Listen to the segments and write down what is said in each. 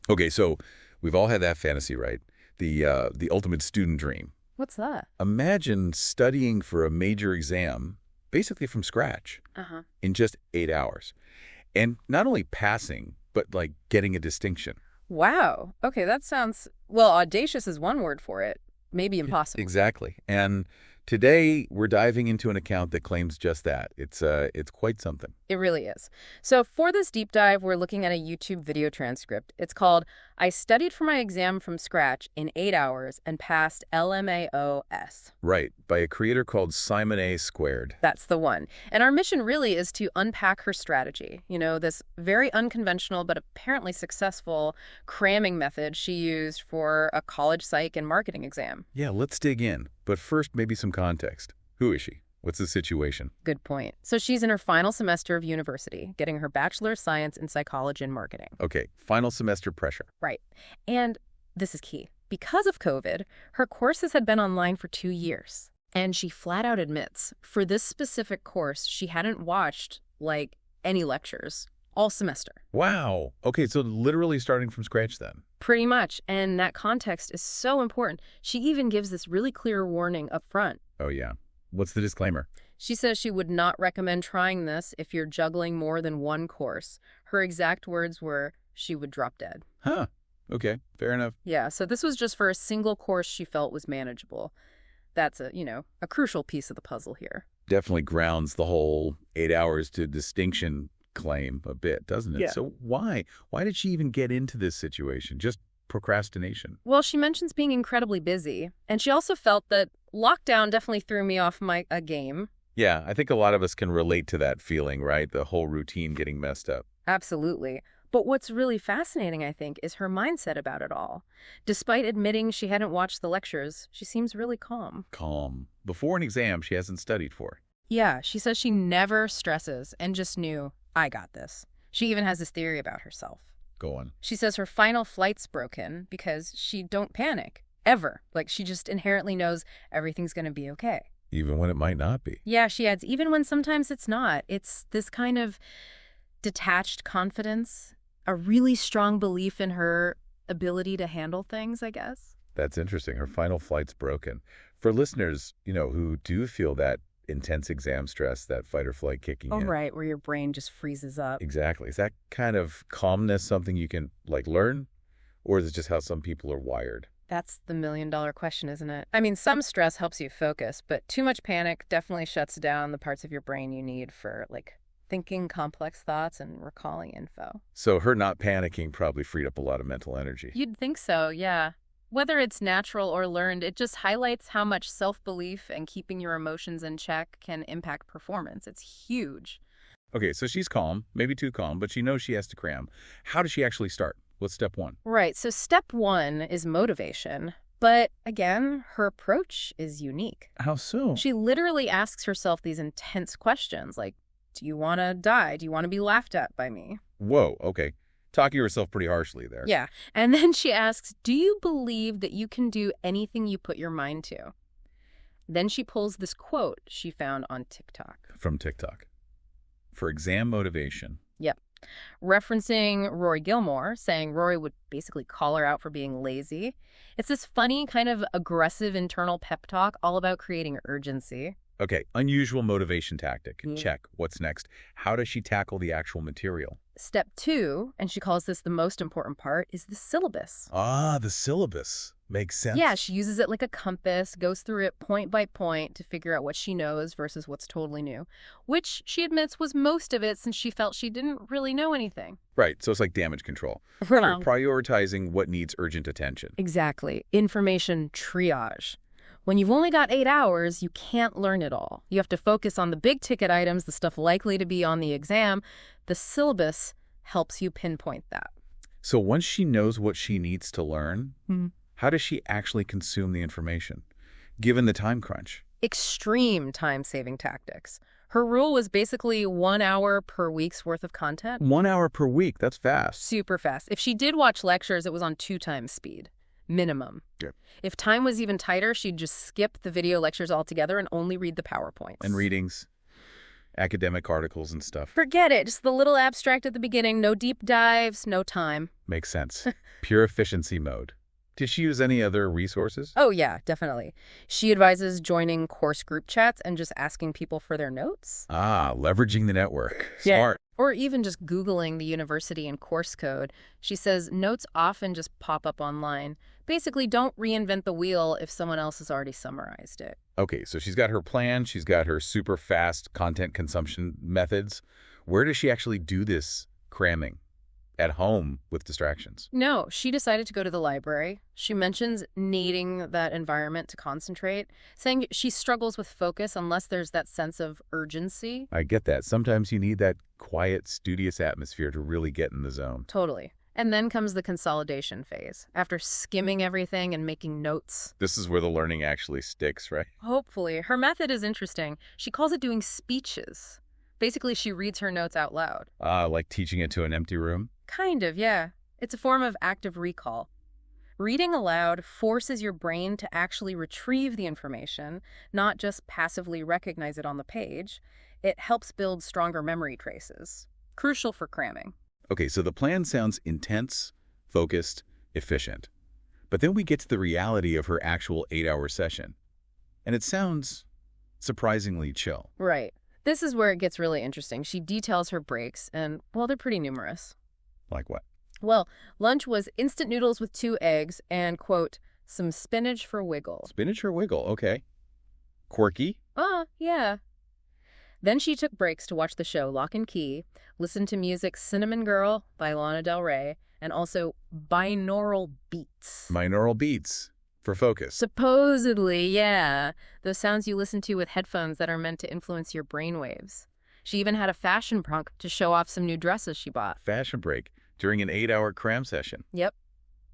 Okay, so we've all had that fantasy, right? The ultimate student dream. What's that? Imagine studying for a major exam, basically from scratch, Uh-huh. in just 8 hours. And not only passing, but like getting a distinction. Wow. Okay, that sounds, well, audacious is one word for it. Maybe Yeah, impossible. exactly. And today we're diving into an account that claims just that. It's quite something. It really is. So for this deep dive, we're looking at a YouTube video transcript. It's called I Studied for My Exam from Scratch in 8 Hours and Passed LMAOS. Right, by a creator called Simonesquared. That's the one. And our mission really is to unpack her strategy. This very unconventional but apparently successful cramming method she used for a college psych and marketing exam. Yeah, let's dig in. But first, maybe some context. Who is she? What's the situation? Good point. So she's in her final semester of university, getting her Bachelor of Science in Psychology and Marketing. Okay, final semester pressure. Right. And this is key. Because of COVID, her courses had been online for 2 years. And she flat out admits, for this specific course, she hadn't watched, any lectures all semester. Wow. Okay, so literally starting from scratch then. Pretty much. And that context is so important. She even gives this really clear warning up front. Oh, yeah. What's the disclaimer? She says she would not recommend trying this if you're juggling more than one course. Her exact words were, she would drop dead. Huh. Okay, fair enough. Yeah, so this was just for a single course she felt was manageable. That's a crucial piece of the puzzle here. Definitely grounds the whole 8 hours to distinction claim a bit, doesn't it? Yeah. So why? Why did she even get into this situation? Just procrastination? Well, she mentions being incredibly busy, and she also felt that lockdown definitely threw me off a game. Yeah, I think a lot of us can relate to that feeling, right? The whole routine getting messed up. Absolutely. But what's really fascinating, I think, is her mindset about it all. Despite admitting she hadn't watched the lectures, she seems really calm. Calm. Before an exam she hasn't studied for. Yeah, she says she never stresses and just knew, I got this. She even has this theory about herself. Go on. She says her final flight's broken because she don't panic, ever. She just inherently knows everything's going to be okay. Even when it might not be. Yeah, she adds, even when sometimes it's not. It's this kind of detached confidence, a really strong belief in her ability to handle things, I guess. That's interesting. Her final flight's broken. For listeners, who do feel that intense exam stress, that fight or flight kicking in. Right, where your brain just freezes up. Exactly. Is that kind of calmness something you can, learn? Or is it just how some people are wired? That's the million-dollar question, isn't it? I mean, some stress helps you focus, but too much panic definitely shuts down the parts of your brain you need for, thinking complex thoughts and recalling info. So her not panicking probably freed up a lot of mental energy. You'd think so, yeah. Whether it's natural or learned, it just highlights how much self-belief and keeping your emotions in check can impact performance. It's huge. Okay, so she's calm, maybe too calm, but she knows she has to cram. How does she actually start? What's step one? Right, so step one is motivation. But again, her approach is unique. How so? She literally asks herself these intense questions like, do you want to die? Do you want to be laughed at by me? Whoa, okay. Talking to herself pretty harshly there. Yeah. And then she asks, do you believe that you can do anything you put your mind to? Then she pulls this quote she found on TikTok. From TikTok. For exam motivation. Yep. Referencing Rory Gilmore, saying Rory would basically call her out for being lazy. It's this funny kind of aggressive internal pep talk all about creating urgency. Okay, unusual motivation tactic. Mm. Check. What's next? How does she tackle the actual material? Step two, and she calls this the most important part, is the syllabus. Ah, the syllabus. Makes sense. Yeah, she uses it like a compass, goes through it point by point to figure out what she knows versus what's totally new, which she admits was most of it since she felt she didn't really know anything. Right, so it's like damage control. Right. Prioritizing what needs urgent attention. Exactly. Information triage. When you've only got 8 hours, you can't learn it all. You have to focus on the big ticket items, the stuff likely to be on the exam. The syllabus helps you pinpoint that. So once she knows what she needs to learn, Mm-hmm. how does she actually consume the information, given the time crunch? Extreme time-saving tactics. Her rule was basically 1 hour per week's worth of content. 1 hour per week, that's fast. Super fast. If she did watch lectures, it was on 2 times speed. Minimum. Yep. If time was even tighter, she'd just skip the video lectures altogether and only read the PowerPoints. And readings. academic articles and stuff. Forget it. Just the little abstract at the beginning. No deep dives, no time. Makes sense. Pure efficiency mode. Did she use any other resources? Oh, yeah, definitely. She advises joining course group chats and just asking people for their notes. Ah, leveraging the network. Yeah. Smart. Or even just Googling the university and course code. She says notes often just pop up online. Basically, don't reinvent the wheel if someone else has already summarized it. Okay, so she's got her plan. She's got her super fast content consumption methods. Where does she actually do this cramming? At home with distractions? No, she decided to go to the library. She mentions needing that environment to concentrate, saying she struggles with focus unless there's that sense of urgency. I get that. Sometimes you need that quiet, studious atmosphere to really get in the zone. Totally. And then comes the consolidation phase, after skimming everything and making notes. This is where the learning actually sticks, right? Hopefully. Her method is interesting. She calls it doing speeches. Basically, she reads her notes out loud. Like teaching it to an empty room? Kind of, yeah. It's a form of active recall. Reading aloud forces your brain to actually retrieve the information, not just passively recognize it on the page. It helps build stronger memory traces. Crucial for cramming. Okay, so the plan sounds intense, focused, efficient. But then we get to the reality of her actual 8-hour session. And it sounds surprisingly chill. Right. This is where it gets really interesting. She details her breaks, and, well, they're pretty numerous. Like what? Well, lunch was instant noodles with 2 eggs and, quote, some spinach for wiggle. Spinach or wiggle, okay. Quirky? Yeah. Then she took breaks to watch the show Lock and Key, listen to music Cinnamon Girl by Lana Del Rey, and also binaural beats. Binaural beats for focus. Supposedly, yeah. Those sounds you listen to with headphones that are meant to influence your brainwaves. She even had a fashion prompt to show off some new dresses she bought. Fashion break during an 8-hour cram session. Yep.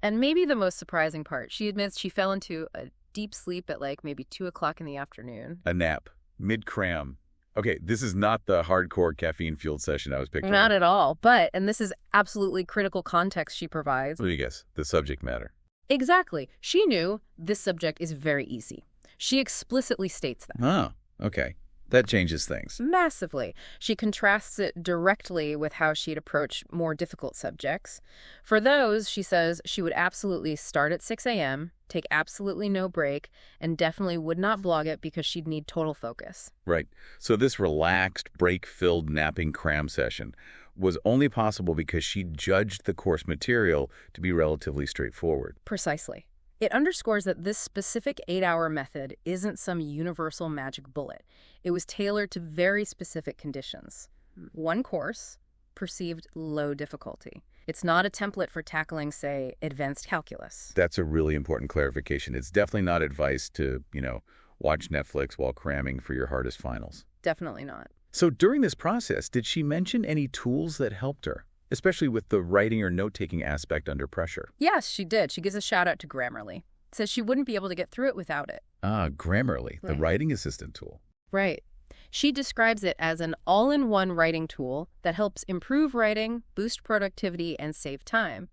And maybe the most surprising part, she admits she fell into a deep sleep at like maybe 2 o'clock in the afternoon. A nap, mid-cram. Okay, this is not the hardcore caffeine-fueled session I was picturing. Not at all. But, and this is absolutely critical context she provides. What do you guess? The subject matter. Exactly. She knew this subject is very easy. She explicitly states that. Oh, okay. That changes things. Massively. She contrasts it directly with how she'd approach more difficult subjects. For those, she says she would absolutely start at 6 a.m., take absolutely no break, and definitely would not blog it because she'd need total focus. Right. So this relaxed, break-filled napping cram session was only possible because she judged the course material to be relatively straightforward. Precisely. It underscores that this specific 8-hour method isn't some universal magic bullet. It was tailored to very specific conditions. One course, perceived low difficulty. It's not a template for tackling, say, advanced calculus. That's a really important clarification. It's definitely not advice to, watch Netflix while cramming for your hardest finals. Definitely not. So during this process, did she mention any tools that helped her? Especially with the writing or note-taking aspect under pressure. Yes, she did. She gives a shout-out to Grammarly. Says she wouldn't be able to get through it without it. Grammarly, the Right. writing assistant tool. Right. She describes it as an all-in-one writing tool that helps improve writing, boost productivity, and save time.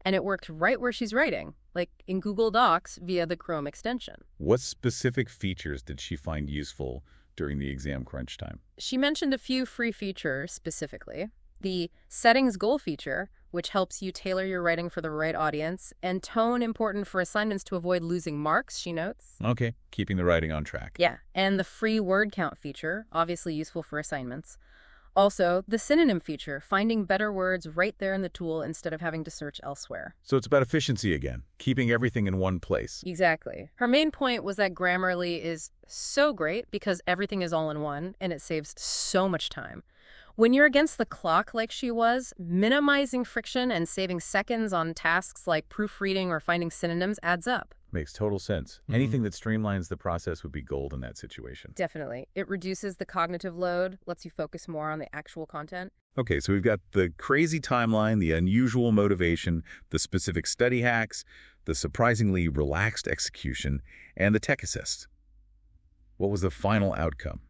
And it worked right where she's writing, like in Google Docs via the Chrome extension. What specific features did she find useful during the exam crunch time? She mentioned a few free features specifically. The settings goal feature, which helps you tailor your writing for the right audience, and tone important for assignments to avoid losing marks, she notes. Okay, keeping the writing on track. Yeah, and the free word count feature, obviously useful for assignments. Also, the synonym feature, finding better words right there in the tool instead of having to search elsewhere. So it's about efficiency again, keeping everything in one place. Exactly. Her main point was that Grammarly is so great because everything is all in one, and it saves so much time. When you're against the clock like she was, minimizing friction and saving seconds on tasks like proofreading or finding synonyms adds up. Makes total sense. Anything that streamlines the process would be gold in that situation. Definitely. It reduces the cognitive load, lets you focus more on the actual content. Okay, so we've got the crazy timeline, the unusual motivation, the specific study hacks, the surprisingly relaxed execution, and the tech assist. What was the final outcome?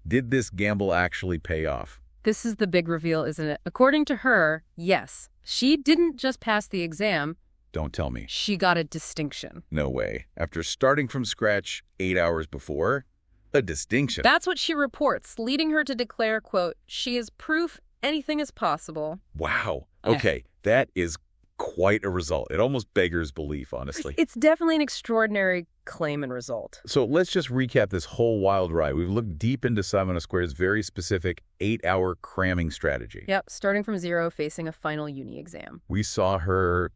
Did this gamble actually pay off? This is the big reveal, isn't it? According to her, yes. She didn't just pass the exam. Don't tell me. She got a distinction. No way. After starting from scratch 8 hours before? A distinction. That's what she reports, leading her to declare, quote, "She is proof anything is possible." Wow. Okay, that is quite a result. It almost beggars belief, honestly. It's definitely an extraordinary claim and result. So let's just recap this whole wild ride. We've looked deep into Simonesquared's very specific 8-hour cramming strategy. Yep, starting from zero, facing a final uni exam. We saw her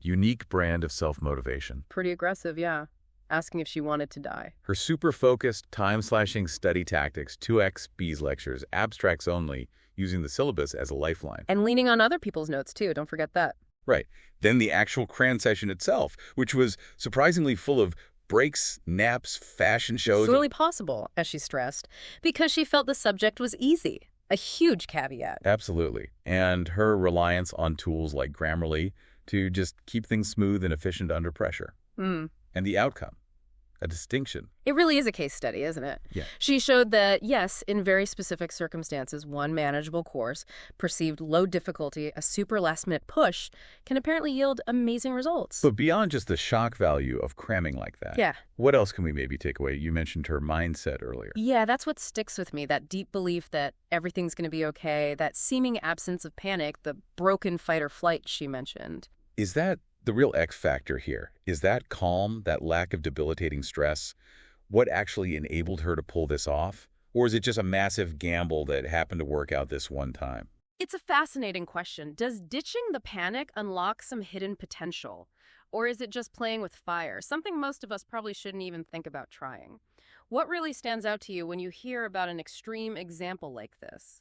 unique brand of self-motivation. Pretty aggressive, yeah. Asking if she wanted to die. Her super-focused, time-slashing study tactics, 2x B's lectures, abstracts only, using the syllabus as a lifeline. And leaning on other people's notes, too. Don't forget that. Right. Then the actual cram session itself, which was surprisingly full of breaks, naps, fashion shows. It's really possible, as she stressed, because she felt the subject was easy. A huge caveat. Absolutely. And her reliance on tools like Grammarly to just keep things smooth and efficient under pressure. Mm. And the outcome, a distinction. It really is a case study, isn't it? Yeah. She showed that, yes, in very specific circumstances, one manageable course, perceived low difficulty, a super last-minute push, can apparently yield amazing results. But beyond just the shock value of cramming like that, Yeah. what else can we maybe take away? You mentioned her mindset earlier. Yeah, that's what sticks with me, that deep belief that everything's going to be okay, that seeming absence of panic, the broken fight or flight she mentioned. Is that the real X factor here? Is that calm, that lack of debilitating stress, what actually enabled her to pull this off? Or is it just a massive gamble that happened to work out this one time? It's a fascinating question. Does ditching the panic unlock some hidden potential? Or is it just playing with fire, something most of us probably shouldn't even think about trying? What really stands out to you when you hear about an extreme example like this?